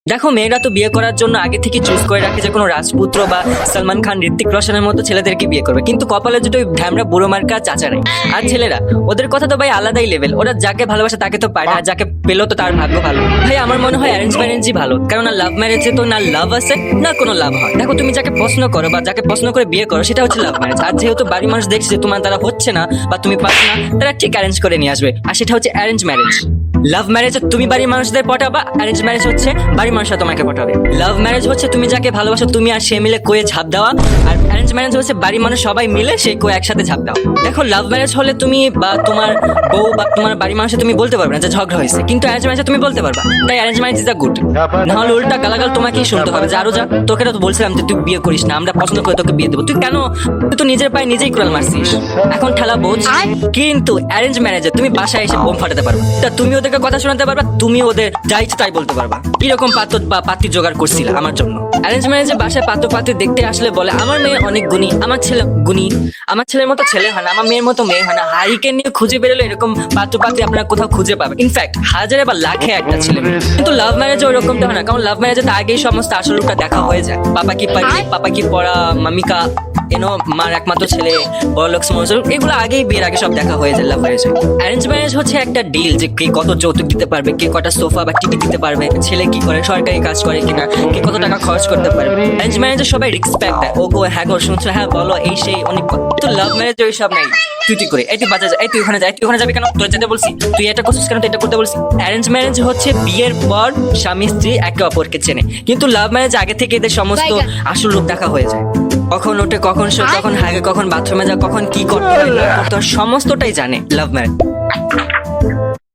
দেখো, মেয়েরা তো বিয়ে করার জন্য আগে থেকে চুজ করে রাখে যে কোনো রাজপুত্র বা সালমান খান, ঋত্বিক রোশনের মতো ছেলেদেরকে বিয়ে করবে, কিন্তু কপালে যেটা ওই ঢ্যামরা বুড়ো মার্কা চাচা নেই। আর ছেলেরা, ওদের কথা তো ভাই আলাদাই লেভেল। ওরা যাকে ভালোবাসে তাকে তো পায় না, আর যাকে পেলো তো তার ভাগ্য ভালো। ভাই আমার মনে হয় অ্যারেঞ্জ ম্যারেজই ভালো, কারণ লাভ ম্যারেজে তো না লাভ আছে না কোনো লাভ হয়। দেখো, তুমি যাকে পছন্দ করো বা যাকে পছন্দ করে বিয়ে করো সেটা হচ্ছে লাভ ম্যারেজ। আর যেহেতু বাড়ির মানুষ দেখছে যে তোমার দ্বারা হচ্ছে না বা তুমি পারছো না, তারা ঠিক অ্যারেঞ্জ করে নিয়ে আসবে, আর সেটা হচ্ছে অ্যারেঞ্জ ম্যারেজ। লাভ ম্যারেজ তুমি বাড়ির মানুষদের পটাবা, অ্যারেঞ্জ ম্যারেজ হচ্ছে বাড়ির মানুষরা তোমাকে পটাবে। লাভ ম্যারেজ হচ্ছে তুমি যাকে ভালোবাসো তুমি আর সে মিলে কোয়ে ঝাঁপ দেওয়া, আর অ্যারেঞ্জ ম্যারেজ হচ্ছে বাড়ির মানুষ সবাই মিলে সেই কোয়ে একসাথে ঝাঁপ দেওয়া। দেখো, লাভ ম্যারেজ হলে তুমি বা তোমার বউ বা তোমার বাড়ির মানুষে তুমি বলতে পারবে না যে ঝগড়া হয়েছে, কিন্তু অ্যারেঞ্জ ম্যারেজে তুমি বলতে পারবা। তাই arrange marriage is a good. নাহলে উল্টা গালাগাল তোমাকেই শুনতে হবে যে আরো যা, তোকে তো বলছিলাম যে তুই বিয়ে করিস না, আমরা পছন্দ করে তোকে বিয়ে দেবো, তুই কেন, তুই তো নিজের পায়ে নিজেই কুড়াল মারছিস, এখন ঠেলা বোঝ। কিন্তু অ্যারেঞ্জ ম্যারেজে তুমি বাসায় এসে বোম ফাটাতে পারবে, তা তুমি ওদেরকে কথা শোনাতে পারবা, তুমি ওদের যা ইচ্ছে তাই বলতে পারবা কিরকম পাত্র বা পাত্রী জোগাড় করছিল আমার জন্য। অ্যারেঞ্জ ম্যারেজে বাসায় পাত্র পাত্রী দেখতে আসলে বলে আমার মেয়ে অনেক গুণী, আমার ছেলে গুণী, আমার ছেলের মতো ছেলে হয় না, আমার মেয়ের মতো মেয়ে হয় না। হারিকেন নিয়ে খুঁজে বেরোলে এরকম পাত্র পাত্রী আপনারা কোথাও খুঁজে পাবেন, ইনফ্যাক্ট হাজারে বা লাখে একটা ছেলে। কিন্তু লাভ ম্যারেজে ওরকমটা হয় না, কারণ লাভ ম্যারেজে তো আগেই সমস্ত আসল রূপটা দেখা হয়ে যায়। পাপা কি পড়া, মামিকা এনো মার একমাত্র ছেলে, বড়লোক স্মোজর, এগুলো আগেই বিয়ের আগে সব দেখা হয়ে যায় লাভ ম্যারেজে। অ্যারেঞ্জ ম্যারেজ হচ্ছে একটা ডিল, যে কে কত যৌতুক দিতে পারবে, কে কটা সোফা বা টিভি দিতে পারবে, ছেলে কি করে, সরকারি কাজ করে কিনা, কে কত টাকা খরচ করতে পারবে। অ্যারেঞ্জ ম্যারেজে সবাই রিসপেক্ট দেয়, ও গো হ্যাঁ গো শুনছো, হ্যাঁ বলো, এই সেই অনেক। তো লাভ ম্যারেজে ওই সব নাই, তুই করে এই তুই বাজা যা, এই তুই ওখানে যা, তুই ওখানে যাবি কেন, তোর যেতে বলছি, তুই এটা করছিস কেন, তুই এটা করতে বলছি। অ্যারেঞ্জ ম্যারেজ হচ্ছে বিয়ের পর স্বামী স্ত্রী একে অপরকে চেনে, কিন্তু লাভ ম্যারেজ আগে থেকে এদের সমস্ত আসল রূপ দেখা হয়ে যায়। কখন ওঠে, কখন শো, কখন হাগে, কখন বাথরুমে যা, কখন কি করতে হয় না করতে হয়, সমস্তটাই জানে লাভ ম্যারেজ।